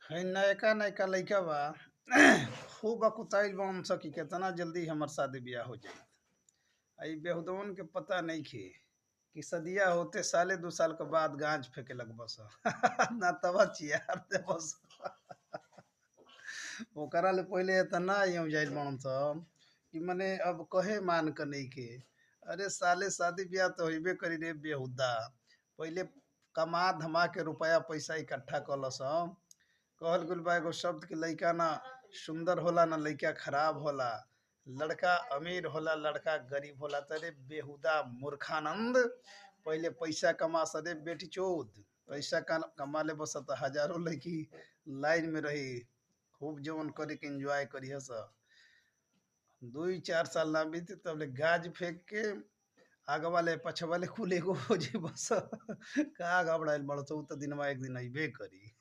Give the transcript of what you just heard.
है नयका नयका लइका बा खूब अकुताइल बन सकी केतना जल्दी हमर शादी ब्याह हो जाई। आई बेहुदवन के पता नहीं खे कि सदिया होते साले 2 साल के बाद गांज फेंके लग बस ना तवा चियार दे बस ओकरा ले पहले इतना यूं जाइल बन सब कि मने अब कहे मान के नहीं के। अरे साले शादी ब्याह तो होइबे करी रे बेहुदा। पहले कमा धमा के रुपया पैसा इकट्ठा कलस। कहल गुल बा एगो शब्द के लइका ना सुंदर होला ना लइका खराब होला। लड़का अमीर होला लड़का गरीब होला। तरे बेहुदा मूर्खानंद पहले पैसा कमा सरे बेटी चोद पैसा कमा ले बस त हजारों लड़की लाइन में रही खूब जवन करे के एंजॉय करी हस। 2-4 साल ना बीते तब ले गाज फेंक के आगे वाले पछ वाले कुल एगो हो जी बस का घबराइल बड़ तो दिन एक दिन अइबे करी।